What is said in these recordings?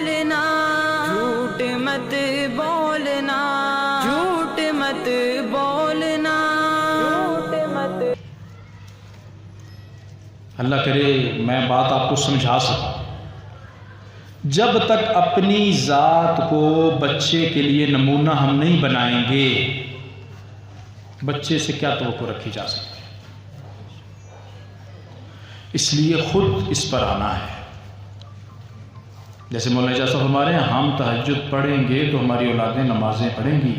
بولنا، جھوٹ مت بولنا، جھوٹ مت بولنا، جھوٹ مت۔ اللہ کرے میں بات آپ کو سمجھا سکوں۔ جب تک اپنی ذات کو بچے کے لیے نمونہ ہم نہیں بنائیں گے، بچے سے کیا توقع رکھی جا سکتی ہے؟ اس لیے خود اس پر آنا ہے۔ جیسے مولانا جیسا فرما رہے ہیں، ہم تہجد پڑھیں گے تو ہماری اولادیں نمازیں پڑھیں گی۔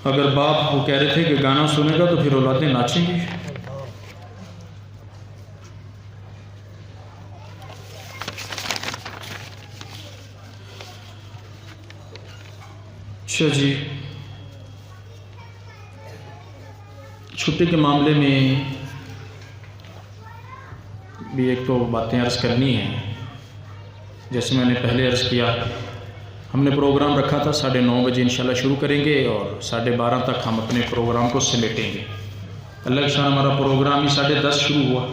اگر باپ وہ کہہ رہے تھے کہ گانا سنے گا تو پھر اولادیں ناچیں گی۔ اچھا جی، چھٹی کے معاملے میں بھی ایک تو باتیں عرض کرنی ہیں۔ جیسے میں نے پہلے عرض کیا، ہم نے پروگرام رکھا تھا 9:30 بجے انشاءاللہ شروع کریں گے اور 12:30 تک ہم اپنے پروگرام کو سمیٹیں گے۔ اللہ کے شان ہمارا پروگرام ہی 10:30 شروع ہوا۔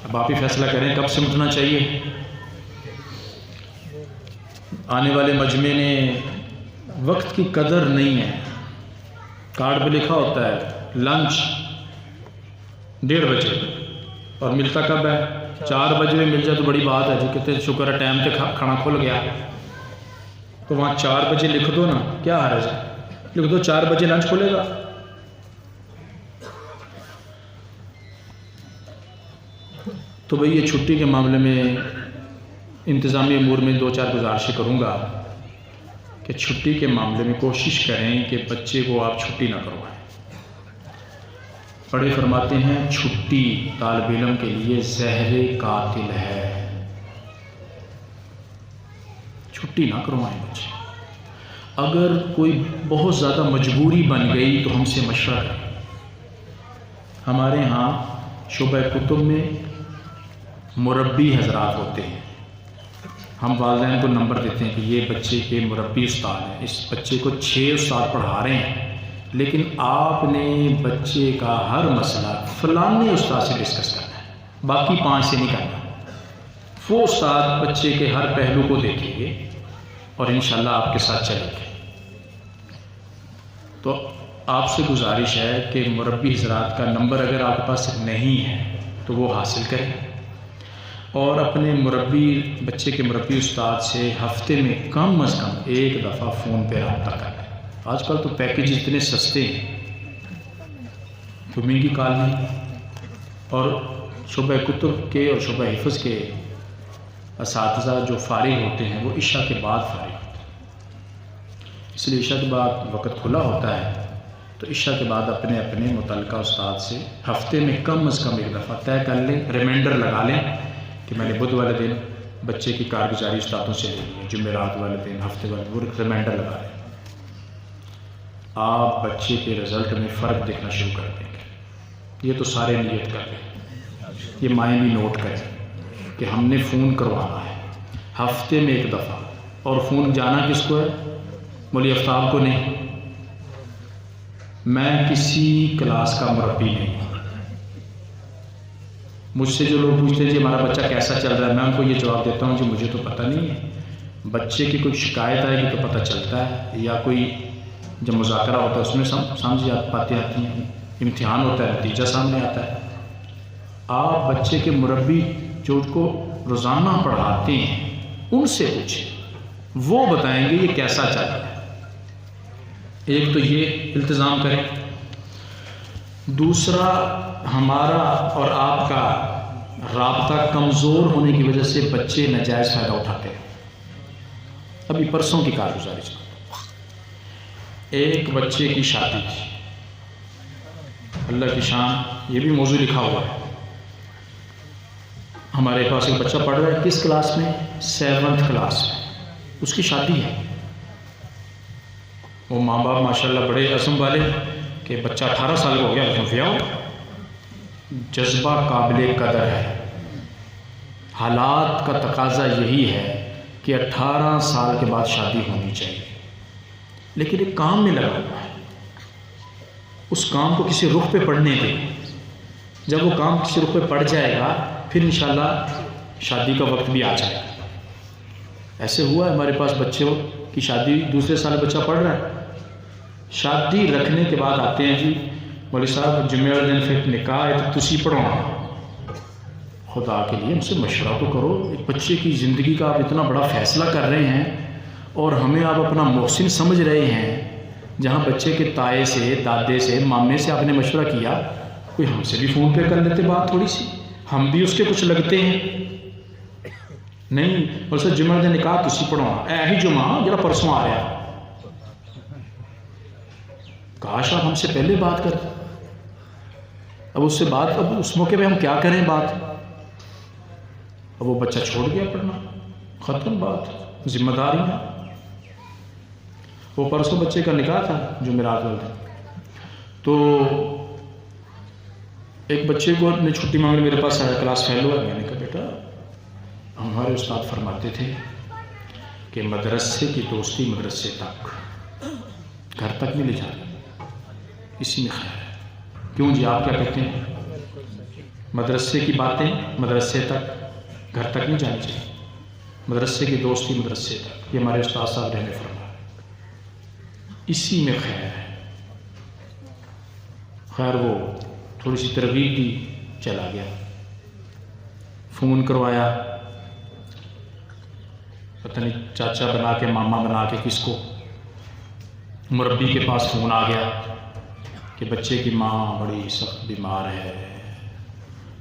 اب آپ ہی فیصلہ کریں کب سمٹنا چاہیے۔ آنے والے مجمع نے وقت کی قدر نہیں ہے۔ کارڈ پہ لکھا ہوتا ہے لنچ 1:30 بجے اور ملتا کب ہے؟ 4 بجے میں مل جائے تو بڑی بات ہے جی، کہتے شکر ہے ٹائم پہ کھانا کھل گیا۔ تو وہاں 4 بجے لکھ دو نا، کیا حرج ہے؟ لکھ دو 4 بجے لنچ کھلے گا۔ تو بھئی یہ چھٹی کے معاملے میں انتظامی امور میں 2-4 گزارشیں کروں گا کہ چھٹی کے معاملے میں کوشش کریں کہ بچے کو آپ چھٹی نہ کروائیں۔ بڑے فرماتے ہیں چھٹی طالب علم کے لیے زہر قاتل ہے۔ چھٹی نہ کروائیں بچے۔ اگر کوئی بہت زیادہ مجبوری بن گئی تو ہم سے مشورہ کریں۔ ہمارے ہاں شعبہ کتب میں مربی حضرات ہوتے ہیں۔ ہم والدین کو نمبر دیتے ہیں کہ یہ بچے کے مربی استاد ہیں، اس بچے کو 6 استاد پڑھا رہے ہیں، لیکن آپ نے بچے کا ہر مسئلہ فلانے استاد سے ڈسکس کرنا ہے، باقی 5 سے نہیں کرنا۔ وہ استاد بچے کے ہر پہلو کو دیکھیں گے اور انشاءاللہ آپ کے ساتھ چلیں گے۔ تو آپ سے گزارش ہے کہ مربی حضرات کا نمبر اگر آپ کے پاس نہیں ہے تو وہ حاصل کریں، اور اپنے بچے کے مربی استاد سے ہفتے میں کم از کم 1 دفعہ فون پہ رابطہ کریں۔ آج کل تو پیکیج اتنے سستے ہیں، کوئی مہنگی کال نہیں، اور شعبہ کتب کے اور شعبہ حفظ کے اساتذہ جو فارغ ہوتے ہیں وہ عشاء کے بعد فارغ ہوتے ہیں، اس لیے عشاء کے بعد وقت کھلا ہوتا ہے۔ تو عشاء کے بعد اپنے متعلقہ استاد سے ہفتے میں کم از کم 1 دفعہ طے کر لیں، ریمائنڈر لگا لیں کہ میں نے بدھ والے دن بچے کی کارگزاری استادوں سے لینی ہے، جمعرات والے دن، ہفتے والے وہ ریمائنڈر لگا لیں۔ آپ بچے کے رزلٹ میں فرق دیکھنا شروع کر دیں گے۔ یہ تو سارے نیت کر لیں، یہ مائیں بھی نوٹ کریں کہ ہم نے فون کروانا ہے ہفتے میں 1 دفعہ، اور فون جانا کس کو ہے؟ مولی آفتاب کو نہیں۔ میں کسی کلاس کا مربی نہیں ہوں۔ مجھ سے جو لوگ پوچھتے ہیں جی ہمارا بچہ کیسا چل رہا ہے، میں ان کو یہ جواب دیتا ہوں جی مجھے تو پتہ نہیں ہے۔ بچے کی کوئی شکایت آئے گی تو پتہ چلتا ہے، یا کوئی جب مذاکرہ ہوتا ہے اس میں سمجھ باتیں آتی ہیں، امتحان ہوتا ہے نتیجہ سامنے آتا ہے۔ آپ بچے کے مربی جو کو روزانہ پڑھاتے ہیں ان سے پوچھیں، وہ بتائیں گے یہ کیسا چل رہا ہے۔ ایک تو یہ التزام کریں۔ دوسرا، ہمارا اور آپ کا رابطہ کمزور ہونے کی وجہ سے بچے ناجائز فائدہ اٹھاتے ہیں۔ ابھی پرسوں کی کارگزاری چلتی، ایک بچے کی شادی تھی، اللہ کی شان، یہ بھی موضوع لکھا ہوا ہے۔ ہمارے پاس ایک بچہ پڑھ رہا ہے، کس کلاس میں؟ 7th کلاس میں، اس کی شادی ہے۔ وہ ماں باپ ماشاءاللہ بڑے عزم والے کہ بچہ 18 سال کا ہو گیا لیکن فیاؤ، جذبہ قابل قدر ہے۔ حالات کا تقاضا یہی ہے کہ 18 سال کے بعد شادی ہونی چاہیے، لیکن ایک کام میں لگا ہوا ہے، اس کام کو کسی رخ پہ پڑھنے دیں۔ جب وہ کام کسی رخ پہ پڑ جائے گا پھر انشاءاللہ شادی کا وقت بھی آ جائے. ایسے ہوا ہے ہمارے پاس بچوں کی شادی دوسرے سال بچہ پڑھ رہا ہے, شادی رکھنے کے بعد آتے ہیں جی مولوی صاحب جمعے والے دن پھر نکاح ہے تو تسی پڑھوانا. خدا کے لیے ہم سے مشورہ تو کرو. ایک بچے کی زندگی کا آپ اتنا بڑا فیصلہ کر رہے ہیں اور ہمیں آپ اپنا محسن سمجھ رہے ہیں. جہاں بچے کے تائے سے, دادے سے, مامے سے آپ نے مشورہ کیا, کوئی ہم سے بھی فون پہ کر لیتے بات تھوڑی سی, ہم بھی اس کے کچھ لگتے ہیں. نہیں اور سر جمعہ دن نکاح تسی پڑھوانا, اے ہی جمعہ جڑا پرسوں آ رہا. کاش آپ ہم سے پہلے بات کرتے. اب اس سے بات, اب اس موقع پہ ہم کیا کریں بات. اب وہ بچہ چھوڑ گیا پڑھنا, ختم بات, ذمہ داری ہے. وہ پرسوں بچے کا نکاح تھا جمعرات والے دن, تو ایک بچے کو نے چھٹی مانگنے میرے پاس آیا, کلاس فیل ہوا. میں نے کہا بیٹا ہمارے استاد فرماتے تھے کہ مدرسے کی دوستی مدرسے تک, گھر تک نہیں لے جاتی, اسی میں خیر ہے. کیوں جی آپ کیا کہتے ہیں؟ مدرسے کی باتیں مدرسے تک, گھر تک نہیں جانی چاہیے. مدرسے کی دوستی مدرسے تک, یہ ہمارے استاد صاحب رہنے فرمایا, اسی میں خیر ہے. خیر وہ تھوڑی سی ترغیب دی, چلا گیا. فون کروایا, پتہ نہیں چاچا بنا کے ماما بنا کے کس کو, مربی کے پاس فون آ گیا کہ بچے کی ماں بڑی سخت بیمار ہے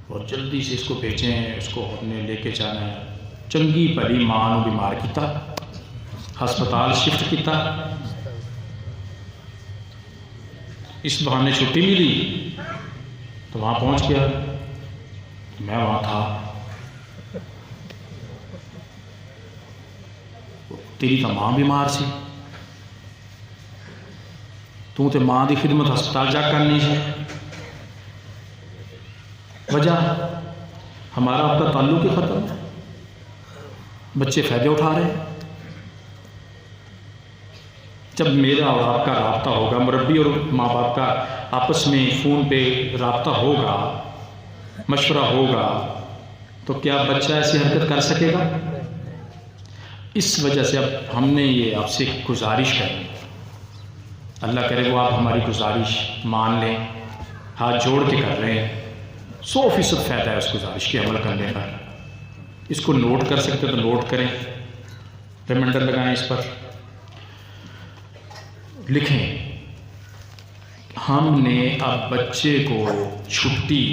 اور جلدی سے اس کو بھیجیں, اس کو ہم نے لے کے جانا ہے. چنگی بھلی ماں نو بیمار کیتا, ہسپتال شفٹ کیتا. اس بہانے چھٹی ملی تو وہاں پہنچ گیا. میں وہاں تھا. تیری تو ماں بیمار سی, تو تے ماں دی خدمت ہسپتال جا کرنی سی. وجہ ہمارا آپ کا تعلق ہی ختم ہے. بچے فائدے اٹھا رہے ہیں. جب میرا اور آپ کا رابطہ ہوگا, مربی اور ماں باپ کا آپس میں فون پہ رابطہ ہوگا, مشورہ ہوگا, تو کیا بچہ ایسی حرکت کر سکے گا؟ اس وجہ سے اب ہم نے یہ آپ سے گزارش کرنی, اللہ کرے وہ آپ ہماری گزارش مان لیں, ہاتھ جوڑ کے کر رہے ہیں. 100% فائدہ ہے اس گزارش کے عمل کرنے کا. اس کو نوٹ کر سکتے تو نوٹ کریں, ریمائنڈر لگائیں, اس پر لکھیں. ہم نے اب بچے کو چھٹی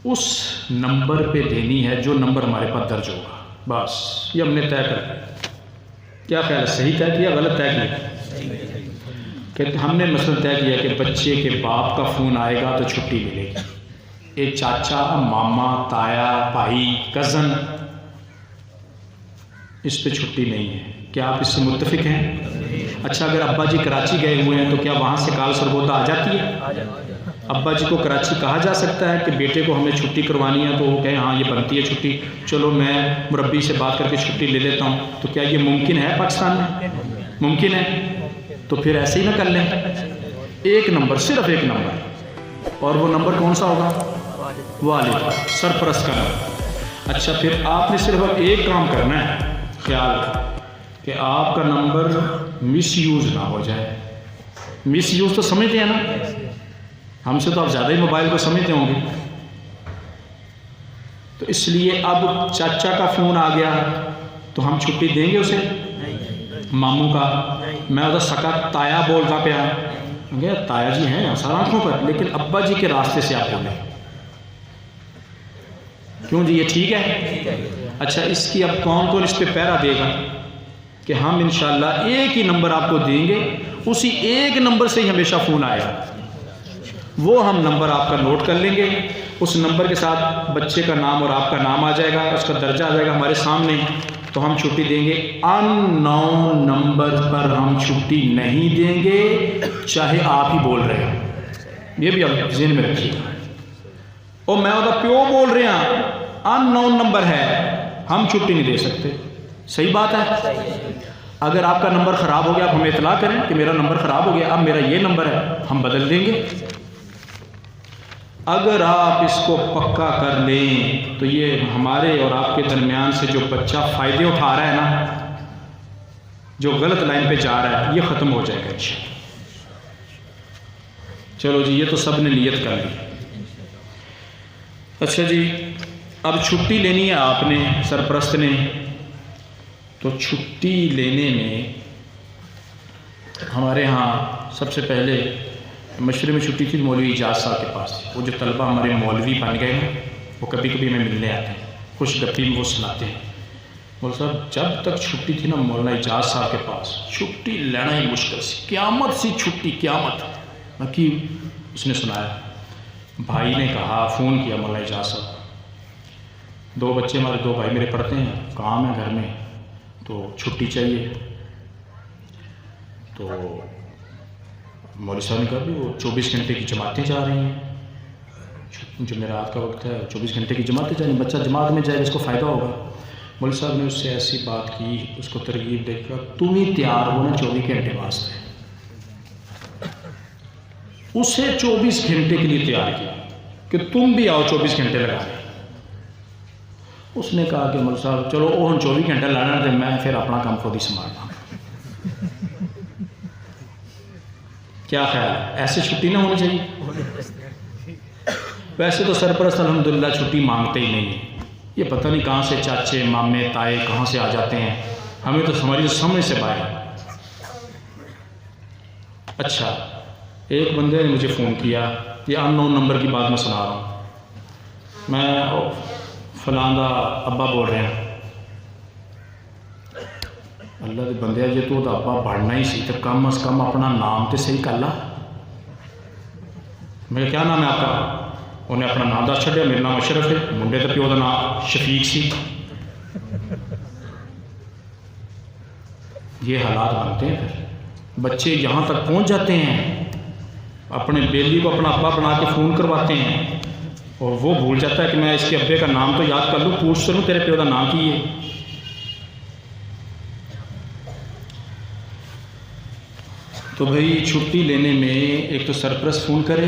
اس نمبر پہ دینی ہے جو نمبر ہمارے پاس درج ہوگا. بس یہ ہم نے طے کر لیا. کیا خیال ہے, صحیح طے کیا غلط طے کیا؟ کہ ہم نے مثلا طے کیا کہ بچے کے باپ کا فون آئے گا تو چھٹی ملے گی. ایک چاچا, ماما, تایا, بھائی, کزن, اس پہ چھٹی نہیں ہے. کیا آپ اس سے متفق ہیں؟ اچھا اگر ابا جی کراچی گئے ہوئے ہیں تو کیا وہاں سے کال سربوتا آ جاتی ہے؟ ابا جی کو کراچی کہا جا سکتا ہے کہ بیٹے کو ہمیں چھٹی کروانی ہے, تو وہ کہیں ہاں یہ بنتی ہے چھٹی, چلو میں مربی سے بات کر کے چھٹی لے لیتا ہوں. تو کیا یہ ممکن ہے پاکستان میں؟ ممکن ہے. تو پھر ایسے ہی نہ کر لیں. ایک نمبر, صرف ایک نمبر, اور وہ نمبر کون سا ہوگا؟ والد, سرپرست کا نمبر. اچھا پھر آپ نے صرف اب ایک کام کرنا ہے, خیال کہ آپ کا نمبر مس یوز نہ ہو جائے. مس یوز تو سمجھتے ہیں نا, ہم سے تو آپ زیادہ ہی موبائل کو سمجھتے ہوں گے. تو اس لیے اب چاچا کا فون آ گیا تو ہم چھٹی دیں گے اسے. ماموں کا, میں ادھر سکا تایا بولتا پیا, تایا جی ہیں سر آنکھوں پر, لیکن ابا جی کے راستے سے آپ بولیں. کیوں جی یہ ٹھیک ہے؟ اچھا اس کی اب کون کون اس پہ پیرا دے گا کہ ہم انشاءاللہ ایک ہی نمبر آپ کو دیں گے, اسی ایک نمبر سے ہی ہمیشہ فون آئے گا. وہ ہم نمبر آپ کا نوٹ کر لیں گے. اس نمبر کے ساتھ بچے کا نام اور آپ کا نام آ جائے گا, اس کا درجہ آ جائے گا ہمارے سامنے, تو ہم چھٹی دیں گے. ان نون نمبر پر ہم چھٹی نہیں دیں گے چاہے آپ ہی بول رہے ہیں. یہ بھی آپ ذہن میں رکھیے. اور میں وہ پیو بول رہے ہیں, ان نون نمبر ہے, ہم چھٹی نہیں دے سکتے. صحیح بات ہے. اگر آپ کا نمبر خراب ہو گیا آپ ہمیں اطلاع کریں کہ میرا نمبر خراب ہو گیا, اب میرا یہ نمبر ہے, ہم بدل دیں گے. اگر آپ اس کو پکا کر لیں تو یہ ہمارے اور آپ کے درمیان سے جو بچہ فائدے اٹھا رہا ہے نا، جو غلط لائن پہ جا رہا ہے، یہ ختم ہو جائے گا انشاءاللہ۔ چلو جی، یہ تو سب نے نیت کر لی۔ اچھا جی، اب چھٹی لینی ہے آپ نے، سرپرست نے، تو چھٹی لینے میں ہمارے ہاں سب سے پہلے مشورے میں چھٹی تھی مولوی اجاز صاحب کے پاس۔ وہ جو طلبہ ہمارے مولوی بن گئے ہیں، وہ کبھی کبھی میں ملنے آتے ہیں، خوش گپی میں وہ سناتے ہیں، مولانا صاحب جب تک چھٹی تھی نا مولانا اجاز صاحب کے پاس، چھٹی لینا ہی مشکل سی، قیامت سی چھٹی، قیامت کی۔ اس نے سنایا، بھائی نے کہا، فون کیا مولانا اجاز صاحب، 2 بچے ہمارے، 2 بھائی میرے پڑھتے ہیں، کام ہے گھر میں، تو چھٹی چاہیے۔ تو مولوی صاحب نے کہا بھی وہ 24 گھنٹے کی جماعتیں جا رہی ہیں، جمعرات کا وقت ہے، 24 گھنٹے کی جماعتیں جا رہی ہیں، بچہ جماعت میں جائے گا، اس کو فائدہ ہوگا۔ مولوی صاحب نے اس سے ایسی بات کی، اس کو ترغیب دے کر، تم ہی تیار ہو نا 24 گھنٹے واسطے۔ اسے 24 گھنٹے کے لیے تیار کیا کہ تم بھی آؤ 24 گھنٹے لگا لیں۔ اس نے کہا کہ مولوی صاحب چلو وہ 24 گھنٹے لانا تھے، میں پھر اپنا کام خود ہی سنبھالنا۔ کیا خیال ہے، ایسے چھٹی نہ ہونی چاہیے؟ ویسے تو سرپرست الحمدللہ چھٹی مانگتے ہی نہیں ہیں، یہ پتہ نہیں کہاں سے چاچے مامے تائے کہاں سے آ جاتے ہیں، ہمیں تو ہماری سمجھ سے باہر ہے۔ اچھا، ایک بندے نے مجھے فون کیا، یہ ان نون نمبر کی بات میں سنا رہا ہوں، میں فلاں دا ابا بول رہے ہیں۔ اللہ دے بندے، جے تو ابا بڑھنا ہی سی تو کم از کم اپنا نام تو صحیح کر لا۔ میں کیا نام ہے آپ کا؟ انہیں اپنا نام دس چھڈیا، میرا نام اشرف ہے، منڈے کا پیو کا نام شفیق سی۔ یہ حالات بنتے ہیں، پھر بچے یہاں تک پہنچ جاتے ہیں، اپنے بیلی کو اپنا ابا بنا کے فون کرواتے ہیں، اور وہ بھول جاتا ہے کہ میں اس کے ابے کا نام تو یاد کر لوں، پوچھ لوں تیرے پیو کا نام کی ہے۔ تو بھائی چھٹی لینے میں ایک تو سرپرست فون کرے،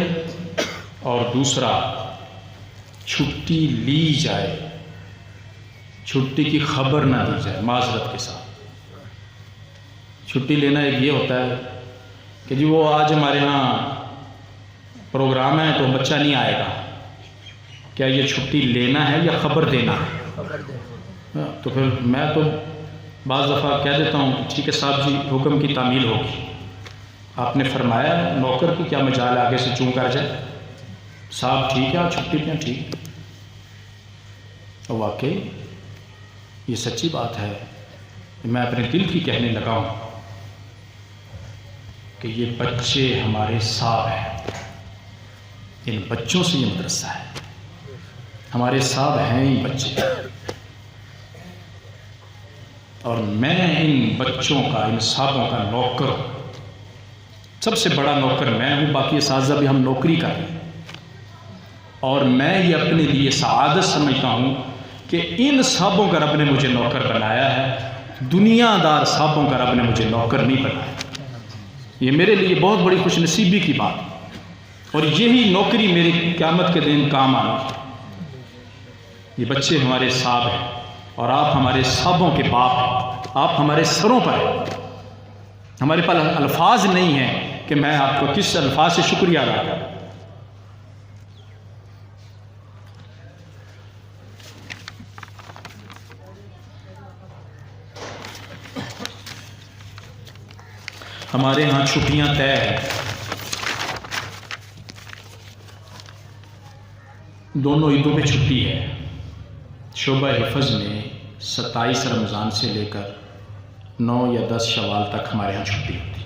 اور دوسرا چھٹی لی جائے، چھٹی کی خبر نہ دی جائے معذرت کے ساتھ۔ چھٹی لینا ایک یہ ہوتا ہے کہ جی وہ آج ہمارے ہاں پروگرام ہے تو بچہ نہیں آئے گا، کیا یہ چھٹی لینا ہے یا خبر دینا ہے؟ تو پھر میں تو بعض دفعہ کہہ دیتا ہوں ٹھیک ہے صاحب جی، حکم کی تعمیل ہوگی، آپ نے فرمایا نوکر کی کیا مجال آگے سے چون کر جائے، صاحب ٹھیک ہے آپ چھٹی پہ ٹھیک۔ اور واقعی یہ سچی بات ہے، میں اپنے دل کی کہنے لگا ہوں کہ یہ بچے ہمارے صاحب ہیں، ان بچوں سے یہ مدرسہ ہے، ہمارے صاحب ہیں ہی بچے، اور میں ان بچوں کا، ان صاحبوں کا نوکر ہوں، سب سے بڑا نوکر میں ہوں، باقی اساتذہ بھی ہم نوکری کر رہے ہیں، اور میں یہ اپنے لیے سعادت سمجھتا ہوں کہ ان صاحبوں کا رب نے مجھے نوکر بنایا ہے، دنیا دار صاحبوں کا رب نے مجھے نوکر نہیں بنایا۔ یہ میرے لیے بہت بڑی خوش نصیبی کی بات، اور یہی نوکری میری قیامت کے دن کام آنا۔ یہ بچے ہمارے صاحب ہیں، اور آپ ہمارے صاحبوں کے باپ ہیں، آپ ہمارے سروں پر ہیں۔ ہمارے پاس الفاظ نہیں ہیں کہ میں آپ کو کس الفاظ سے شکریہ ادا کروں۔ ہمارے ہاں چھٹیاں طے ہیں، دونوں عیدوں پہ چھٹی ہے۔ شعبہ حفظ میں 27 رمضان سے لے کر 9 یا 10 شوال تک ہمارے ہاں چھٹی ہوتی ہے،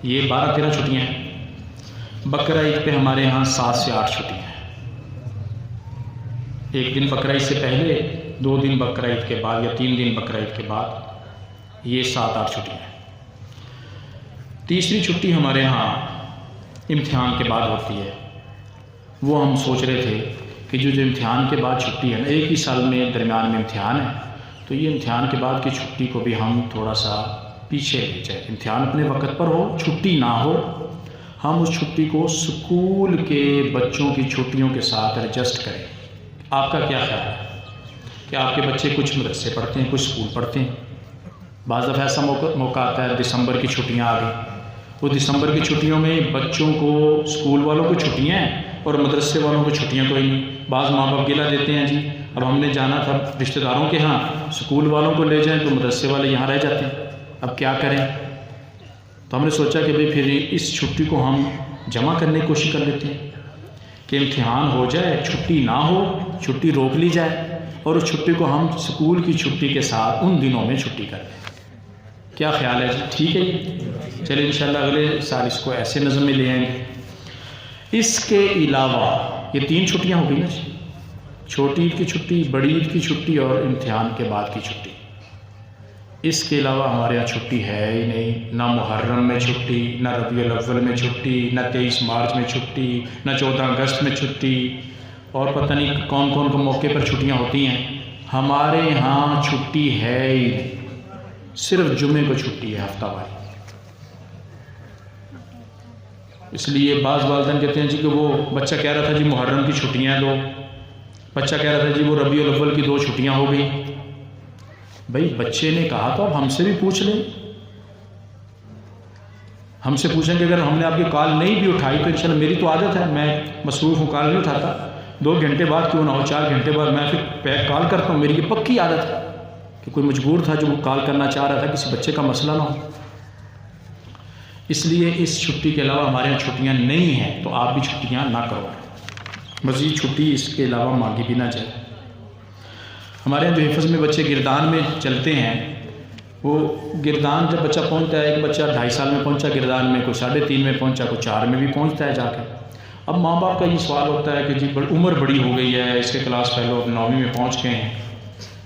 یہ 12-13 چھٹیاں ہیں۔ بقرہ عید پہ ہمارے ہاں 7 سے 8 چھٹیاں ہیں، ایک دن بقرہ عید سے پہلے، 2 دن بقرہ عید کے بعد، یا 3 دن بقرہ عید کے بعد، یہ 7-8 چھٹیاں ہیں۔ تیسری چھٹی ہمارے ہاں امتحان کے بعد ہوتی ہے، وہ ہم سوچ رہے تھے کہ جو امتحان کے بعد چھٹی ہے نا، ایک ہی سال میں درمیان میں امتحان ہے، تو یہ امتحان کے بعد کی چھٹی کو بھی ہم تھوڑا سا پیچھے لے جائیں، امتحان اپنے وقت پر ہو، چھٹی نہ ہو، ہم اس چھٹی کو سکول کے بچوں کی چھٹیوں کے ساتھ ایڈجسٹ کریں۔ آپ کا کیا خیال ہے کہ آپ کے بچے کچھ مدرسے پڑھتے ہیں، کچھ سکول پڑھتے ہیں، بعض دفعہ ایسا موقع آتا ہے دسمبر کی چھٹیاں آ گئی، وہ دسمبر کی چھٹیوں میں بچوں کو سکول والوں کو چھٹیاں ہیں اور مدرسے والوں کو چھٹیاں کوئی نہیں۔ بعض ماں باپ گلہ دیتے ہیں جی اب ہم نے جانا تھا رشتہ داروں کے ہاں، سکول والوں کو لے جائیں تو مدرسے والے یہاں رہ جاتے ہیں، اب کیا کریں؟ تو ہم نے سوچا کہ بھئی پھر اس چھٹی کو ہم جمع کرنے کی کوشش کر لیتے ہیں کہ امتحان ہو جائے، چھٹی نہ ہو، چھٹی روک لی جائے اور اس چھٹی کو ہم سکول کی چھٹی کے ساتھ ان دنوں میں چھٹی کر دیں۔ کیا خیال ہے جی؟ ٹھیک ہے جی؟ چلیں انشاءاللہ اگلے سال اس کو ایسے نظم میں لے آئیں گے۔ اس کے علاوہ یہ 3 چھٹیاں ہو گئی نا جی، چھوٹی عید کی چھٹی، بڑی عید کی چھٹی اور امتحان کے بعد کی چھٹی۔ اس کے علاوہ ہمارے یہاں چھٹی ہے ہی نہیں، نہ محرم میں چھٹی، نہ ربیع الاول میں چھٹی، نہ 23 مارچ میں چھٹی، نہ 14 اگست میں چھٹی، اور پتہ نہیں کون کون کو موقع پر چھٹیاں ہوتی ہیں۔ ہمارے ہاں چھٹی ہے ہی نہیں، صرف جمعے کو چھٹی ہے ہفتہ واری۔ اس لیے بعض والدین کہتے ہیں جی کہ وہ بچہ کہہ رہا تھا جی محرم کی چھٹیاں دو، بچہ کہہ رہا تھا جی وہ ربیع الاول کی 2 چھٹیاں ہو گئی۔ بھئی بچے نے کہا تو اب ہم سے بھی پوچھ لیں، ہم سے پوچھیں کہ اگر ہم نے آپ کی کال نہیں بھی اٹھائی تو انشاءاللہ میری تو عادت ہے، میں مصروف ہوں کال نہیں اٹھاتا، 2 گھنٹے بعد کیوں نہ ہو، 4 گھنٹے بعد میں پھر کال کرتا ہوں، میری یہ پکی عادت ہے کہ کوئی مجبور تھا جو کال کرنا چاہ رہا تھا، کسی بچے کا مسئلہ نہ ہو۔ اس لیے اس چھٹی کے علاوہ ہمارے یہاں چھٹیاں نہیں ہیں تو آپ بھی چھٹیاں نہ کروائیں، مزید چھٹی اس کے علاوہ مانگی بھی نہ جائے۔ ہمارے یہاں جو حفظ میں بچے گردان میں چلتے ہیں، وہ گردان جب بچہ پہنچتا ہے، ایک بچہ 2.5 سال میں پہنچا گردان میں، کوئی 3.5 میں پہنچا، کوئی 4 میں بھی پہنچتا ہے جا کے۔ اب ماں باپ کا یہ سوال ہوتا ہے کہ جی عمر بڑی ہو گئی ہے، اس کے کلاس فیلو 9ویں میں پہنچ گئے ہیں،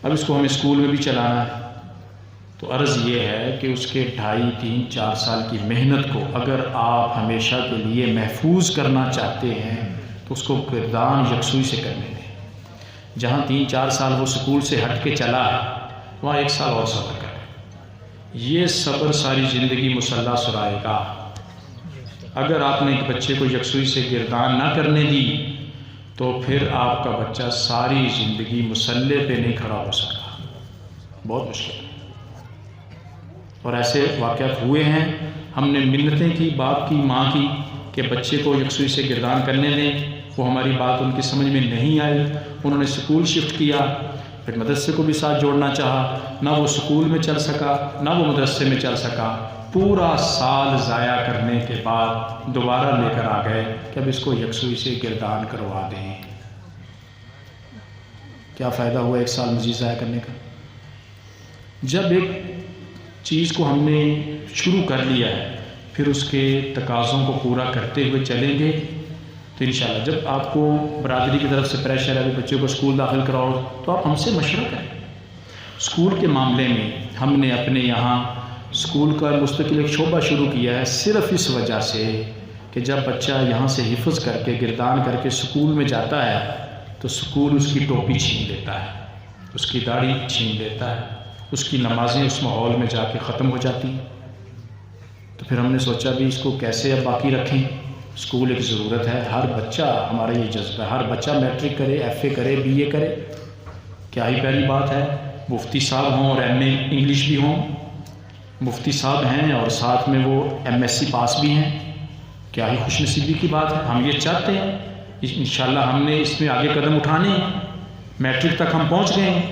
اب اس کو ہمیں اسکول میں بھی چلانا ہے۔ تو عرض یہ ہے کہ اس کے 2.5 3 4 سال کی محنت کو اگر آپ ہمیشہ کے لیے محفوظ کرنا چاہتے ہیں تو اس کو گردان یکسوئی سے کرنے دیں۔ جہاں 3 4 سال وہ سکول سے ہٹ کے چلا ہے وہاں 1 سال اور صبر کریں، یہ صبر ساری زندگی مسلح سرائے گا۔ اگر آپ نے ایک بچے کو یکسوئی سے گردان نہ کرنے دی تو پھر آپ کا بچہ ساری زندگی مسلح پہ نہیں کھڑا ہو سکتا، بہت مشکل ہے۔ اور ایسے واقعات ہوئے ہیں، ہم نے منتیں کی، باپ کی، ماں کی کہ بچے کو یکسوئی سے گردان کرنے دیں، وہ ہماری بات ان کی سمجھ میں نہیں آئی، انہوں نے سکول شفٹ کیا، پھر مدرسے کو بھی ساتھ جوڑنا چاہا، نہ وہ سکول میں چل سکا نہ وہ مدرسے میں چل سکا، پورا سال ضائع کرنے کے بعد دوبارہ لے کر آ گئے کہ اب اس کو یکسوئی سے گردان کروا دیں۔ کیا فائدہ ہوا 1 سال مزید ضائع کرنے کا؟ جب ایک چیز کو ہم نے شروع کر لیا ہے پھر اس کے تقاضوں کو پورا کرتے ہوئے چلیں گے تو انشاءاللہ جب آپ کو برادری کی طرف سے پریشر ہے کہ بچے کو اسکول داخل کراؤ تو آپ ہم سے مشورہ کریں۔ اسکول کے معاملے میں ہم نے اپنے یہاں اسکول کا مستقل ایک شعبہ شروع کیا ہے، صرف اس وجہ سے کہ جب بچہ یہاں سے حفظ کر کے گردان کر کے اسکول میں جاتا ہے تو اسکول اس کی ٹوپی چھین لیتا ہے، اس کی داڑھی چھین لیتا ہے، اس کی نمازیں اس ماحول میں جا کے ختم ہو جاتی ہیں۔ تو پھر ہم نے سوچا بھی اس کو کیسے اب باقی رکھیں، اسکول ایک ضرورت ہے، ہر بچہ، ہمارا یہ جذبہ ہے ہر بچہ میٹرک کرے، ایف اے کرے، بی اے کرے، کیا ہی پیاری بات ہے، مفتی صاحب ہوں اور ایم اے انگلش بھی ہوں، مفتی صاحب ہیں اور ساتھ میں وہ ایم ایس سی پاس بھی ہیں، کیا ہی خوش نصیبی کی بات ہے۔ ہم یہ چاہتے ہیں انشاءاللہ ہم نے اس میں آگے قدم اٹھانے ہیں، میٹرک تک ہم پہنچ گئے ہیں،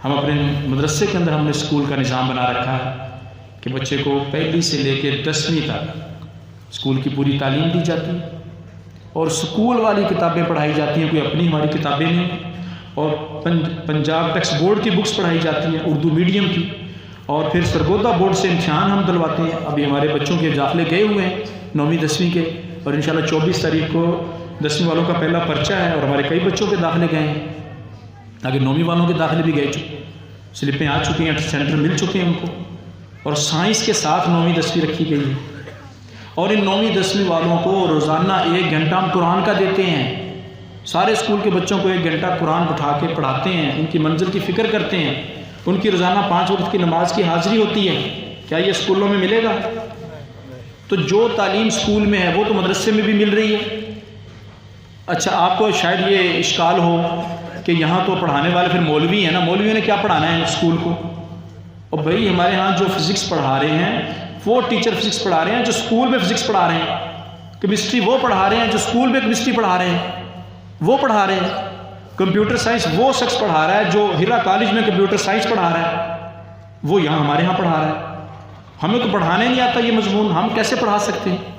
ہم اپنے مدرسے کے اندر ہم نے اسکول کا نظام بنا رکھا ہے کہ بچے کو 1 سے لے کے 10ویں تک اسکول کی پوری تعلیم دی جاتی ہے اور اسکول والی کتابیں پڑھائی جاتی ہیں، کوئی اپنی ہماری کتابیں نہیں، اور پنجاب ٹیکسٹ بورڈ کی بکس پڑھائی جاتی ہیں اردو میڈیم کی، اور پھر سرگودا بورڈ سے امتحان ہم دلواتے ہیں۔ ابھی ہمارے بچوں کے داخلے گئے ہوئے ہیں 9ویں 10ویں کے، اور انشاءاللہ 24 تاریخ کو 10ویں والوں کا پہلا پرچہ ہے اور ہمارے کئی بچوں کے داخلے گئے ہیں، آگے 9ویں والوں کے داخلے بھی گئے چکے، سلپیں آ چکی ہیں، سینٹر مل چکے ہیں ان کو، اور سائنس کے ساتھ 9ویں 10ویں رکھی گئی ہے، اور ان 9ویں 10ویں والوں کو روزانہ 1 گھنٹہ ہم قرآن کا دیتے ہیں، سارے اسکول کے بچوں کو 1 گھنٹہ قرآن بٹھا کے پڑھاتے ہیں، ان کی منزل کی فکر کرتے ہیں، ان کی روزانہ 5 وقت کی نماز کی حاضری ہوتی ہے۔ کیا یہ اسکولوں میں ملے گا؟ تو جو تعلیم اسکول میں ہے وہ تو مدرسے میں بھی مل رہی ہے۔ اچھا آپ کو شاید یہ اشکال ہو کہ یہاں تو پڑھانے والے پھر مولوی ہیں نا، مولویوں نے کیا پڑھانا ہے اسکول کو؟ اور بھائی ہمارے ہاں جو فزکس پڑھا رہے ہیں وہ ٹیچر فزکس پڑھا رہے ہیں جو اسکول میں فزکس پڑھا رہے ہیں، کیمسٹری وہ پڑھا رہے ہیں جو اسکول میں کیمسٹری پڑھا رہے ہیں، وہ پڑھا رہے ہیں، کمپیوٹر سائنس وہ شخص پڑھا رہا ہے جو ہیرا کالج میں کمپیوٹر سائنس پڑھا رہا ہے، وہ یہاں ہمارے ہاں پڑھا رہا ہے۔ ہمیں تو پڑھانے نہیں آتا یہ مضمون، ہم کیسے پڑھا سکتے ہیں؟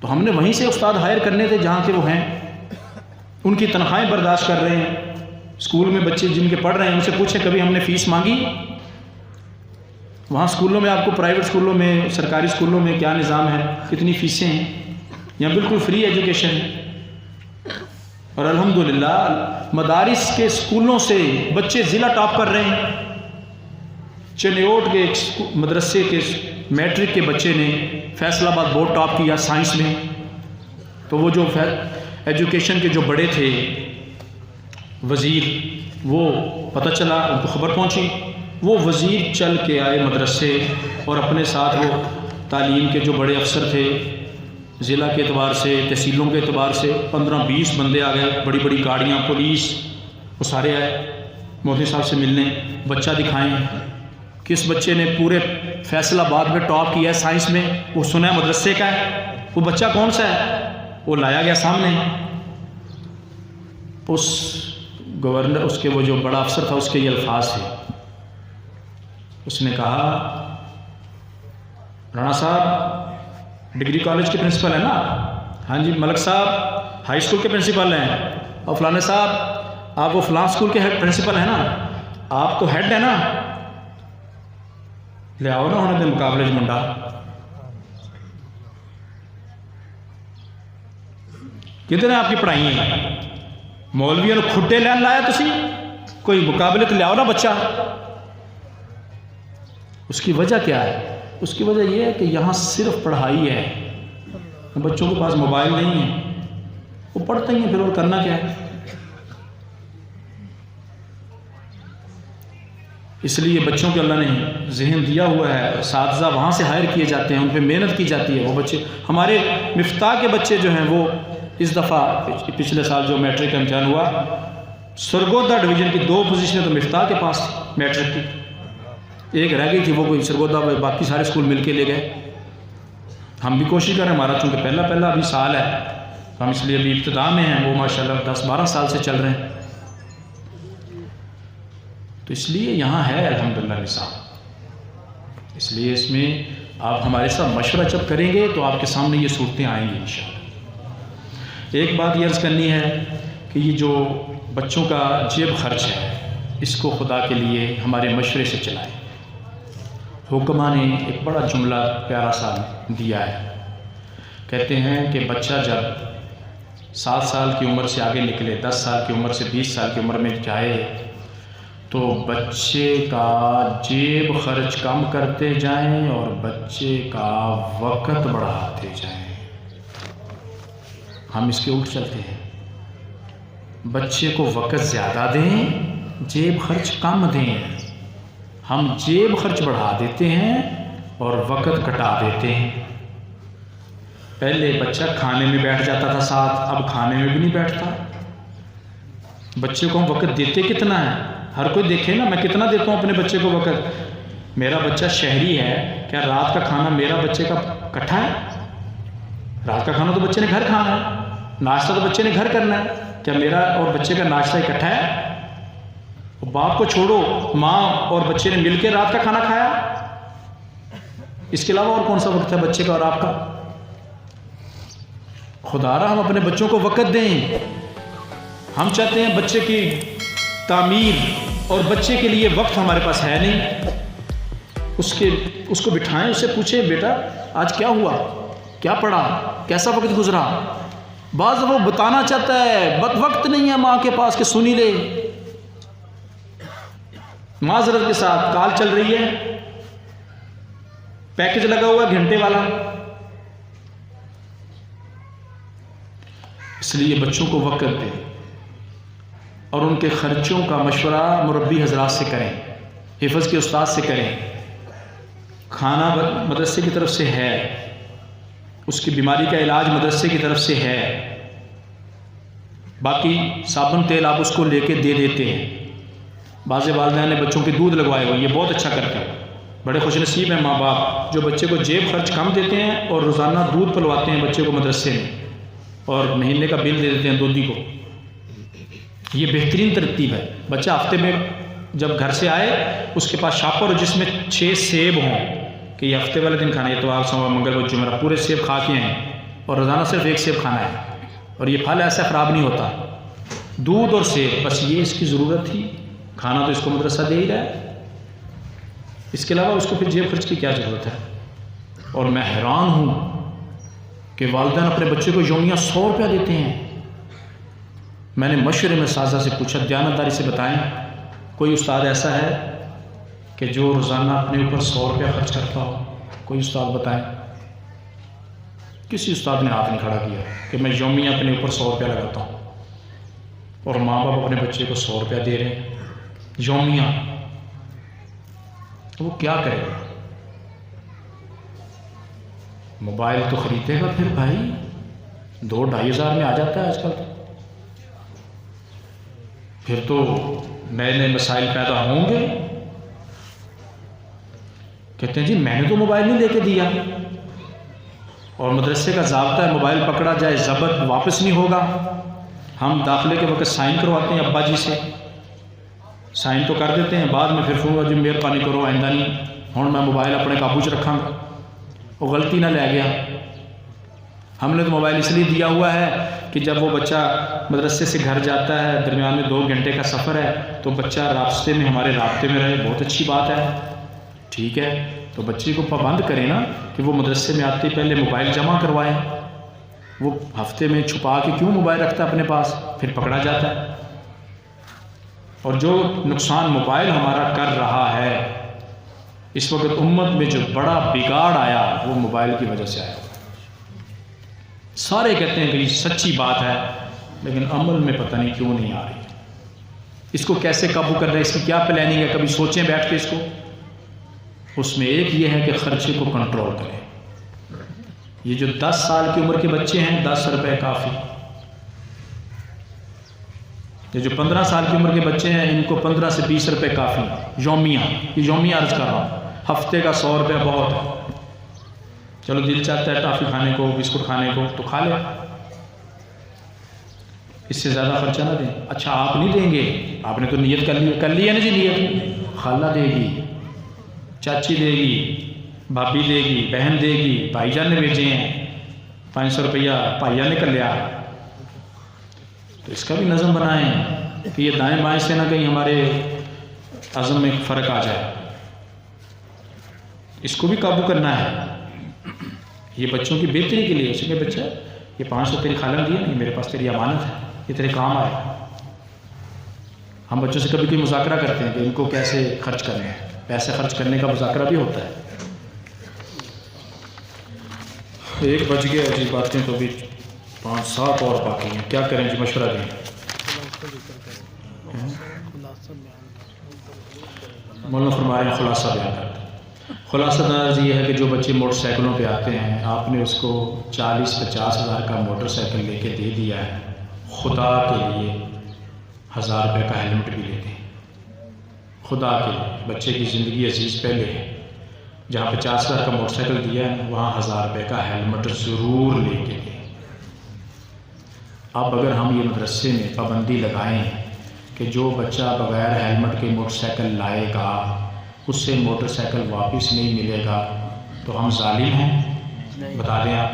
تو ہم نے وہیں سے استاد ہائر کرنے تھے جہاں کے وہ ہیں، ان کی تنخواہیں برداشت کر رہے ہیں۔ اسکول میں بچے جن کے پڑھ رہے ہیں ان سے پوچھیں کبھی ہم نے فیس مانگی؟ وہاں اسکولوں میں آپ کو پرائیویٹ اسکولوں میں سرکاری اسکولوں میں کیا نظام ہے، کتنی فیسیں ہیں؟ یہاں بالکل فری ایجوکیشن ہے، اور الحمدللہ مدارس کے اسکولوں سے بچے ضلع ٹاپ کر رہے ہیں۔ چنیوٹ کے مدرسے کے میٹرک کے بچے نے فیصل آباد بورڈ ٹاپ کیا سائنس میں، تو وہ جو ایجوکیشن کے جو بڑے تھے وزیر، وہ پتہ چلا ان کو خبر پہنچی، وہ وزیر چل کے آئے مدرسے، اور اپنے ساتھ وہ تعلیم کے جو بڑے افسر تھے ضلع کے اعتبار سے تحصیلوں کے اعتبار سے 15-20 بندے آ گئے، بڑی بڑی گاڑیاں، پولیس، وہ سارے آئے مودی صاحب سے ملنے، بچہ دکھائیں کس بچے نے پورے فیصل آباد میں ٹاپ کیا ہے سائنس میں، وہ سنا ہے مدرسے کا ہے، وہ بچہ کون سا ہے؟ وہ لایا گیا سامنے، اس گورنر، اس کے وہ جو بڑا افسر تھا اس کے یہ الفاظ تھے، اس نے کہا رانا صاحب ڈگری کالج کے پرنسپل ہیں نا؟ ہاں جی۔ ملک صاحب ہائی اسکول کے پرنسپل ہیں، اور فلانے صاحب آپ وہ فلاں اسکول کے پرنسپل ہیں نا، آپ تو ہیڈ ہیں نا، لے آؤ نا ہونے دے مقابلے منڈا۔ کتنے آپ کی پڑھائی ہیں؟ مولویوں نے کھٹے لین لایا تسی، کوئی مقابلے تو لے آؤ نا بچہ۔ اس کی وجہ کیا ہے؟ اس کی وجہ یہ ہے کہ یہاں صرف پڑھائی ہے، بچوں کے پاس موبائل نہیں ہے، وہ پڑھتے ہی ہیں، پھر اور کرنا کیا ہے؟ اس لیے بچوں کے اللہ نے ذہن دیا ہوا ہے، اساتذہ وہاں سے ہائر کیے جاتے ہیں، ان پہ محنت کی جاتی ہے۔ وہ بچے ہمارے مفتاح کے بچے جو ہیں وہ اس دفعہ پچھلے سال جو میٹرک کا امتحان ہوا، سرگودا ڈویژن کی 2 پوزیشنیں تو مفتاح کے پاس میٹرک کی، ایک رہ گئی تھی، وہ کوئی سرگودا، باقی سارے اسکول مل کے لے گئے۔ ہم بھی کوشش کریں، ہمارا چونکہ پہلا ابھی سال ہے، ہم اس لیے ابھی ابتدا میں ہیں، وہ ماشاءاللہ 10-12 سال سے چل رہے ہیں، تو اس لیے یہاں ہے الحمدللہ نظام۔ اس لیے اس میں آپ ہمارے ساتھ مشورہ جب کریں گے تو آپ کے سامنے یہ صورتیں آئیں گی انشاءاللہ۔ ایک بات یہ عرض کرنی ہے کہ یہ جو بچوں کا جیب خرچ ہے، اس کو خدا کے لیے ہمارے مشورے سے چلائیں۔ حکمہ نے ایک بڑا جملہ پیارا سا دیا ہے، کہتے ہیں کہ بچہ جب 7 سال کی عمر سے آگے نکلے، 10 سال کی عمر سے 20 سال کی عمر میں جائے، تو بچے کا جیب خرچ کم کرتے جائیں اور بچے کا وقت بڑھاتے جائیں۔ ہم اس کے الٹ چلتے ہیں، بچے کو وقت زیادہ دیں، جیب خرچ کم دیں۔ ہم جیب خرچ بڑھا دیتے ہیں اور وقت گھٹا دیتے ہیں۔ پہلے بچہ کھانے میں بیٹھ جاتا تھا ساتھ، اب کھانے میں بھی نہیں بیٹھتا۔ بچے کو ہم وقت دیتے کتنا ہے؟ ہر کوئی دیکھے نا، میں کتنا دیتا ہوں اپنے بچے کو وقت۔ میرا بچہ شہری ہے، کیا رات کا کھانا میرا بچے کا اکٹھا ہے؟ رات کا کھانا تو بچے نے گھر کھانا ہے، ناشتہ تو بچے نے گھر کرنا ہے، کیا میرا اور بچے کا ناشتہ اکٹھا ہے؟ باپ کو چھوڑو، ماں اور بچے نے مل کے رات کا کھانا کھایا، اس کے علاوہ اور کون سا وقت ہے بچے کا اور آپ کا؟ خدا را ہم اپنے بچوں کو وقت دیں۔ ہم چاہتے ہیں بچے کی تعمیر، اور بچے کے لیے وقت ہمارے پاس ہے نہیں۔ اس کو بٹھائیں، اس سے پوچھیں بیٹا آج کیا ہوا، کیا پڑھا، کیسا وقت گزرا۔ بعض وہ بتانا چاہتا ہے، وقت نہیں ہے ماں کے پاس کہ سنی لے۔ معذرت کے ساتھ کال چل رہی ہے، پیکج لگا ہوا ہے گھنٹے والا۔ اس لیے بچوں کو وقت دیں اور ان کے خرچوں کا مشورہ مربی حضرات سے کریں، حفظ کے استاد سے کریں۔ کھانا مدرسے کی طرف سے ہے، اس کی بیماری کا علاج مدرسے کی طرف سے ہے، باقی صابن تیل آپ اس کو لے کے دے دیتے ہیں۔ بعض والدین نے بچوں کے دودھ لگوائے ہوئے، یہ بہت اچھا کرتے ہیں، بڑے خوش نصیب ہیں ماں باپ جو بچے کو جیب خرچ کم دیتے ہیں اور روزانہ دودھ پلواتے ہیں بچے کو مدرسے میں، اور مہینے کا بل دے دیتے ہیں دودھی کو۔ یہ بہترین ترتیب ہے۔ بچہ ہفتے میں جب گھر سے آئے اس کے پاس شاپر جس میں 6 سیب ہوں کہ یہ ہفتے والے دن کھانا ہے، اتوار سوموار منگل بدھ جمعرات پورے سیب کھا کے ہیں، اور روزانہ صرف 1 سیب کھانا ہے، اور یہ پھل ایسا خراب نہیں ہوتا۔ دودھ اور سیب، بس یہ اس کی ضرورت تھی، کھانا تو اس کو مدرسہ دے ہی رہا ہے، اس کے علاوہ اس کو پھر جیب خرچ کی کیا ضرورت ہے؟ اور میں حیران ہوں کہ والدین اپنے بچے کو یومیہ 100 روپیہ دیتے ہیں۔ میں نے مشورے میں اساتذہ سے پوچھا، دیانتداری سے بتائیں کوئی استاد ایسا ہے کہ جو روزانہ اپنے اوپر 100 روپیہ خرچ کرتا ہو؟ کوئی استاد بتائیں۔ کسی استاد نے ہاتھ نہیں کھڑا کیا کہ میں یومیہ اپنے اوپر 100 روپیہ لگاتا ہوں، اور ماں باپ اپنے بچے کو 100 روپیہ دے رہے ہیں یومیہ، وہ کیا کرے گا؟ موبائل تو خریدے گا پھر بھائی، 2-2.5 ہزار میں آ جاتا ہے آج کل، پھر تو نئے نئے مسائل پیدا ہوں گے۔ کہتے ہیں جی میں نے تو موبائل نہیں لے کے دیا، اور مدرسے کا ضابطہ ہے موبائل پکڑا جائے ضبط واپس نہیں ہوگا۔ ہم داخلے کے وقت سائن کرواتے ہیں ابا جی سے، سائن تو کر دیتے ہیں، بعد میں پھر فون جی مہربانی کرو آئندہ نہیں، ہوں میں موبائل اپنے قابو چ رکھاں گا، وہ غلطی نہ لے گیا۔ ہم نے تو موبائل اس لیے دیا ہوا ہے کہ جب وہ بچہ مدرسے سے گھر جاتا ہے، درمیان میں 2 گھنٹے کا سفر ہے، تو بچہ راستے میں ہمارے رابطے میں رہے، بہت اچھی بات ہے، ٹھیک ہے، تو بچے کو پابند کریں نا کہ وہ مدرسے میں آتے پہلے موبائل جمع کروائیں۔ وہ ہفتے میں چھپا کے کیوں موبائل رکھتا ہے اپنے پاس، پھر پکڑا جاتا ہے۔ اور جو نقصان موبائل ہمارا کر رہا ہے اس وقت، امت میں جو بڑا بگاڑ آیا وہ موبائل کی وجہ سے آیا۔ سارے کہتے ہیں کہ یہ سچی بات ہے، لیکن عمل میں پتہ نہیں کیوں نہیں آ رہی۔ اس کو کیسے قابو کر رہے ہیں، اس کی کیا پلاننگ ہے، کبھی سوچیں بیٹھ کے اس کو۔ اس میں ایک یہ ہے کہ خرچے کو کنٹرول کریں۔ یہ جو 10 سال کی عمر کے بچے ہیں 10 روپے کافی، یہ جو 15 سال کی عمر کے بچے ہیں ان کو 15 سے 20 روپے کافی یومیہ، یہ یومیہ عرض کر رہا ہوں، ہفتے کا 100 روپے بہت ہے۔ چلو دل چاہتا ہے ٹافی کھانے کو، بسکٹ کھانے کو تو کھا لے، اس سے زیادہ خرچہ نہ دیں۔ اچھا آپ نہیں دیں گے، آپ نے تو نیت کر لی ہے نا جی، نیت خالہ دے گی، چاچی دے گی، بھابھی دے گی، بہن دے گی، بھائی جان نے بھیجے ہیں 500 روپیہ بھائیا نے کر لیا، تو اس کا بھی نظم بنائیں کہ یہ دائیں بائیں سے نہ کہیں ہمارے عزم میں فرق آ جائے۔ اس کو بھی قابو کرنا ہے، یہ بچوں کی بہتری کے لیے۔ اس کے بچہ یہ 500 تیری خالہ نے دیا نہیں، میرے پاس تیری امانت ہے، یہ تیرے کام آئے۔ ہم بچوں سے کبھی کوئی مذاکرہ کرتے ہیں کہ ان کو کیسے خرچ کرنے ہیں، پیسے خرچ کرنے کا مذاکرہ بھی ہوتا ہے۔ 1 بج گیا جی، باتیں تو بھی 5-7 اور باقی ہیں، کیا کریں جی، مشورہ دیں۔ مولانا فرما رہے ہیں خلاصہ بیان کرتے ہیں۔ خلاصہ درج یہ ہے کہ جو بچے موٹر سائیکلوں پہ آتے ہیں، آپ نے اس کو 40-50 ہزار کا موٹر سائیکل لے کے دے دیا ہے، خدا کے لیے 1000 روپے کا ہیلمٹ بھی لے دیں، خدا کے لیے۔ بچے کی زندگی عزیز پہلے ہے، جہاں 50 ہزار کا موٹر سائیکل دیا ہے وہاں 1000 روپے کا ہیلمٹ ضرور لے کے دیں۔ اب اگر ہم یہ مدرسے میں پابندی لگائیں کہ جو بچہ بغیر ہیلمٹ کے موٹر سائیکل لائے گا اس سے موٹر سائیکل واپس نہیں ملے گا، تو ہم ظالم ہیں؟ بتا دیں آپ۔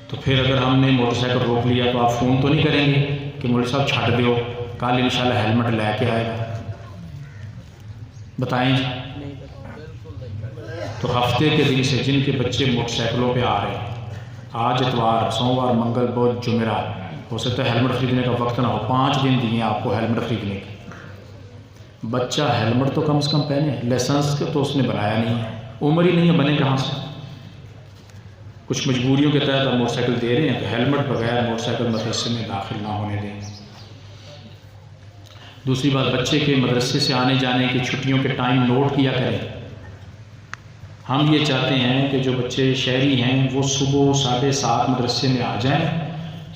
تو پھر اگر ہم نے موٹر سائیکل روک لیا تو آپ فون تو نہیں کریں گے کہ مولوی صاحب چھاٹ دیو، کل انشاءاللہ ہیلمٹ لے کے آئے گا؟ بتائیں جی۔ تو ہفتے کے دن سے جن کے بچے موٹر سائیکلوں پہ آ رہے ہیں، آج اتوار، سوموار، منگل بدھ جمعرات، ہو سکتا ہے ہیلمٹ خریدنے کا وقت نہ ہو، 5 دن دیے آپ کو ہیلمٹ خریدنے کے۔ بچہ ہیلمٹ تو کم سے کم پہنے، لائسنس تو اس نے بنایا نہیں ہے، عمر ہی نہیں ہے، بنے کہاں سے؟ کچھ مجبوریوں کے تحت آپ موٹر سائیکل دے رہے ہیں، تو ہیلمٹ بغیر موٹر سائیکل مدرسے میں داخل نہ ہونے دیں۔ دوسری بات، بچے کے مدرسے سے آنے جانے کی چھٹیوں کے ٹائم نوٹ کیا کریں۔ ہم یہ چاہتے ہیں کہ جو بچے شہری ہیں وہ صبح 7:30 مدرسے میں آ جائیں،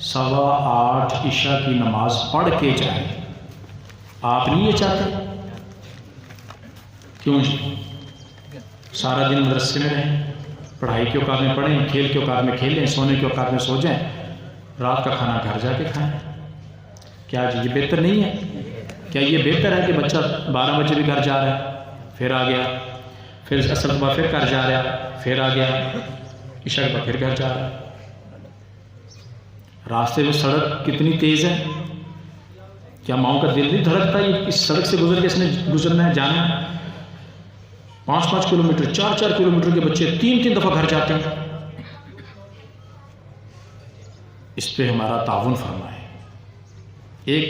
8:15 عشاء کی نماز پڑھ کے جائیں۔ آپ نہیں یہ چاہتے؟ کیوں سارا دن مدرسے میں رہیں، پڑھائی کے اوقات میں پڑھیں، کھیل کے اوقات میں کھیلیں، سونے کے اوقات میں سو جائیں، رات کا کھانا گھر جا کے کھائیں؟ کیا یہ بہتر نہیں ہے؟ کیا یہ بہتر ہے کہ بچہ 12 بجے بھی گھر جا رہا ہے، پھر آ گیا، پھر اصل کے بعد پھر گھر جا رہا ہے، پھر آ گیا، عشاء کے بعد پھر گھر جا رہا ہے؟ راستے میں سڑک کتنی تیز ہے، کیا ماؤں کا دل نہیں دھڑکتا اس سڑک سے گزر کے اس نے گزرنا ہے، جانا ہے؟ 5-5 کلومیٹر 4-4 کلومیٹر کے بچے 3-3 دفعہ گھر جاتے ہیں۔ اس پہ ہمارا تعاون فرمائے۔ ایک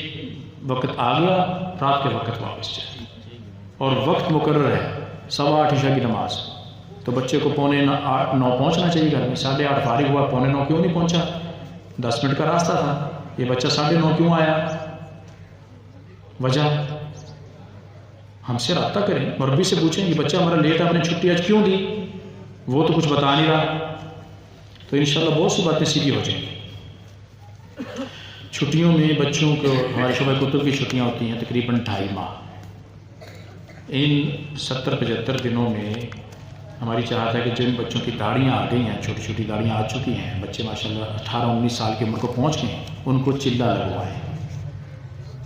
وقت آ گیا، رات کے وقت واپس جائے، اور وقت مقرر ہے 8:15 عشاء کی نماز، تو بچے کو 8:45 پہنچنا چاہیے گھر میں۔ 8:30 فارغ ہوا، 8:45 کیوں نہیں پہنچا؟ 10 منٹ کا راستہ تھا، یہ بچہ 9:30 کیوں آیا؟ وجہ ہم سے رابطہ کریں، مربی سے پوچھیں یہ بچہ ہمارا لیٹ آپ نے چھٹی آج کیوں دی؟ وہ تو کچھ بتا نہیں رہا، تو انشاءاللہ بہت سی باتیں سیدھی ہو جائیں گی۔ چھٹیوں میں بچوں کو ہمارے شعبہ کتب کی چھٹیاں ہوتی ہیں تقریباً 2.5 ماہ۔ ان 70-75 دنوں میں ہماری چاہت ہے کہ جن بچوں کی داڑیاں آ گئی ہیں، چھوٹی چھوٹی داڑیاں آ چکی ہیں، بچے ماشاءاللہ 18-19 سال کی عمر کو پہنچ گئے ہیں، ان کو چلہ لگوائیں۔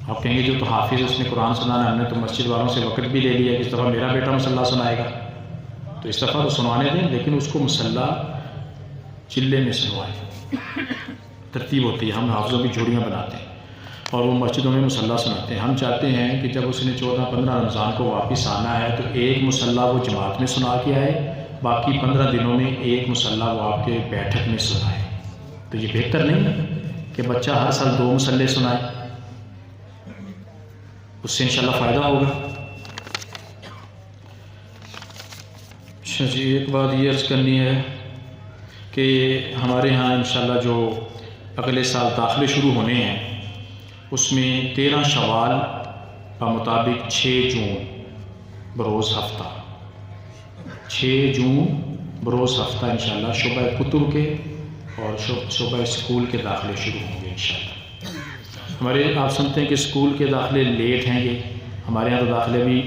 آپ کہیں گے جو تو حافظ اس نے قرآن سنانا، ہم نے تو مسجد والوں سے وقت بھی لے لیا کہ اس دفعہ میرا بیٹا مصلح سنائے گا، تو اس دفعہ تو سنوانے دیں، لیکن اس کو مصلح چلے میں سنوائیں۔ ترتیب ہوتی ہے، ہم حافظوں کی جوڑیاں بناتے ہیں اور وہ مسجدوں میں مصلح سناتے ہیں۔ ہم چاہتے ہیں کہ جب اس نے 14-15 رمضان کو واپس آنا ہے تو ایک مصلح وہ جماعت میں سنا کے آئے، باقی 15 دنوں میں ایک مصلح وہ آپ کے بیٹھک میں سنائے۔ تو یہ بہتر نہیں ہے کہ بچہ ہر سال 2 مصلح سنائے؟ اس سے انشاءاللہ فائدہ ہوگا۔ اچھا جی، ایک بات یہ عرض کرنی ہے کہ ہمارے ہاں انشاءاللہ جو اگلے سال داخلے شروع ہونے ہیں، اس میں 13 شوال بمطابق 6 جون بروز ہفتہ، 6 جون بروز ہفتہ انشاءاللہ شعبہ کتب کے اور شعبہ اسکول کے داخلے شروع ہوں گے انشاءاللہ۔ ہمارے آپ سنتے ہیں کہ اسکول کے داخلے لیٹ ہیں، یہ ہمارے یہاں تو داخلے بھی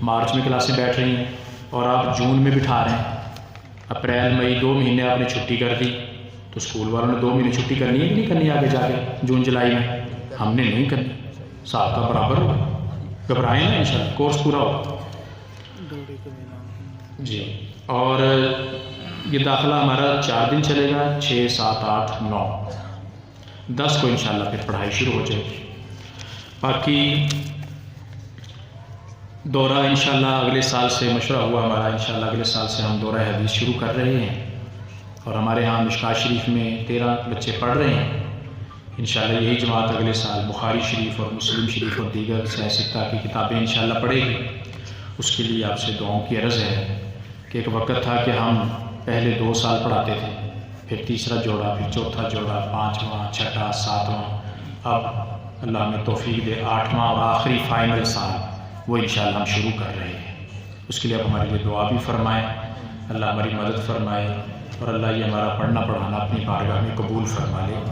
مارچ میں کلاسیں بیٹھ رہی ہیں اور آپ جون میں بٹھا رہے ہیں۔ اپریل مئی 2 مہینے آپ نے چھٹی کر دی، تو اسکول والوں نے 2 مہینے چھٹی کرنی ہے کہ نہیں کرنی آگے جا کے جون جولائی میں؟ ہم نے نہیں کرنی، صاحب کا برابر ہوگا، گھبرائیں نا، انشاءاللہ کورس پورا ہوگا جی۔ اور یہ داخلہ ہمارا 4 دن چلے گا، 6 7 8 9 10 کو انشاءاللہ پھر پڑھائی شروع ہو جائے گی۔ باقی دورہ انشاءاللہ اگلے سال سے مشورہ ہوا ہمارا، انشاءاللہ اگلے سال سے ہم دورہ حدیث شروع کر رہے ہیں، اور ہمارے ہاں مشکات شریف میں 13 بچے پڑھ رہے ہیں۔ انشاءاللہ یہی جماعت اگلے سال بخاری شریف اور مسلم شریف اور دیگر سیاستہ کی کتابیں انشاءاللہ پڑھے گی۔ اس کے لیے آپ سے دعاؤں کی عرض ہے کہ ایک وقت تھا کہ ہم پہلے 2 سال پڑھاتے تھے، پھر تیسرا جوڑا، پھر چوتھا جوڑا، 5واں 6واں 7واں، اب اللہ ہمیں توفیق دے 8واں اور آخری فائنل سال وہ انشاءاللہ ہم شروع کر رہے ہیں۔ اس کے لیے آپ ہمارے لیے دعا بھی فرمائیں، اللہ ہماری مدد فرمائے، اور اللہ یہ ہمارا پڑھنا پڑھانا اپنی بارگاہ میں قبول فرما لے۔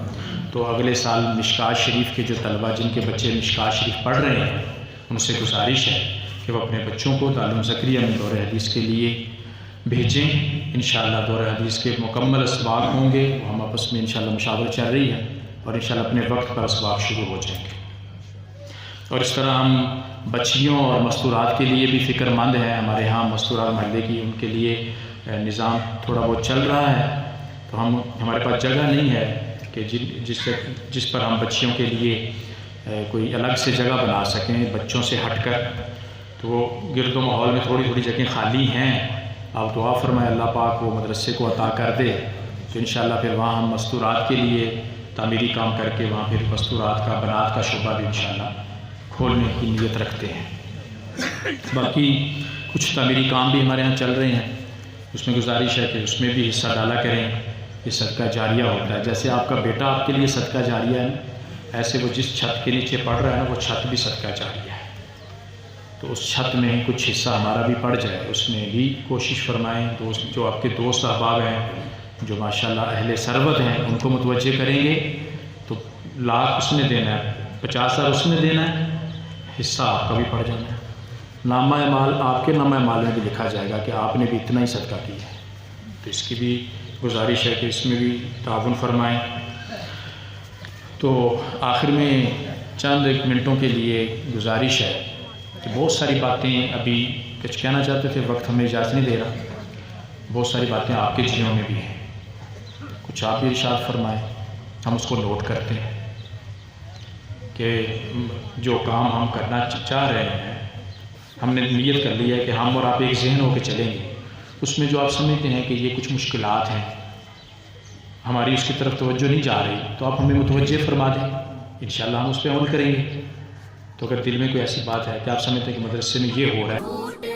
تو اگلے سال مشکات شریف کے جو طلبہ جن کے بچے مشکات شریف پڑھ رہے ہیں، ان سے گزارش ہے کہ وہ اپنے بچوں کو دارالعلوم زکریا میں دورہ حدیث کے لیے بھیجیں۔ انشاءاللہ دورہ حدیث کے مکمل اسباق ہوں گے، وہ ہم آپس میں انشاءاللہ مشاورت چل رہی ہے، اور انشاءاللہ اپنے وقت پر اسباق شروع ہو جائیں گے۔ اور اس طرح ہم بچیوں اور مستورات کے لیے بھی فکر مند ہیں۔ ہمارے ہاں مستورات محلے کی ان کے لیے نظام تھوڑا بہت چل رہا ہے، تو ہمارے پاس جگہ نہیں ہے کہ جس پر ہم بچیوں کے لیے کوئی الگ سے جگہ بنا سکیں بچوں سے ہٹ کر، تو وہ گرد و ماحول میں تھوڑی تھوڑی جگہیں خالی ہیں۔ آپ دعا فرمائیں اللہ پاک وہ مدرسے کو عطا کر دے، تو انشاءاللہ پھر وہاں ہم مستورات کے لیے تعمیری کام کر کے وہاں پھر مستورات کا بنات کا شعبہ بھی انشاءاللہ کھولنے کی نیت رکھتے ہیں۔ باقی کچھ تعمیری کام بھی ہمارے یہاں چل رہے ہیں، اس میں گزارش ہے کہ اس میں بھی حصہ ڈالا کریں، یہ صدقہ جاریہ ہوتا ہے۔ جیسے آپ کا بیٹا آپ کے لیے صدقہ جاریہ ہے، ایسے وہ جس چھت کے نیچے پڑھ رہا ہے نا، وہ چھت بھی صدقہ جاریہ ہے۔ تو اس چھت میں کچھ حصہ ہمارا بھی پڑ جائے، اس میں بھی کوشش فرمائیں۔ دوست جو آپ کے دوست احباب ہیں جو ماشاءاللہ اہل ثروت ہیں ان کو متوجہ کریں گے تو 1 لاکھ اس نے دینا ہے، 50,000 اس نے دینا ہے، حصہ آپ کا بھی پڑ جانا ہے۔ نامہ اعمال آپ کے نامہ اعمال میں بھی لکھا جائے گا کہ آپ نے بھی اتنا ہی صدقہ کیا ہے۔ تو اس کی بھی گزارش ہے کہ اس میں بھی تعاون فرمائیں۔ تو آخر میں چند 1 منٹوں کے لیے گزارش ہے کہ بہت ساری باتیں ابھی کچھ کہنا چاہتے تھے، وقت ہمیں اجازت نہیں دے رہا، بہت ساری باتیں آپ کے ذہنوں میں بھی ہیں، کچھ آپ بھی ارشاد فرمائیں، ہم اس کو نوٹ کرتے ہیں کہ جو کام ہم کرنا چاہ رہے ہیں، ہم نے نیت کر لی ہے کہ ہم اور آپ ایک ذہن ہو کے چلیں گے، اس میں جو آپ سمجھتے ہیں کہ یہ کچھ مشکلات ہیں، ہماری اس کی طرف توجہ نہیں جا رہی، تو آپ ہمیں متوجہ فرما دیں، انشاءاللہ ہم اس پہ عمل کریں گے۔ تو اگر دل میں کوئی ایسی بات ہے کہ آپ سمجھتے ہیں کہ مدرسے میں یہ ہو رہا ہے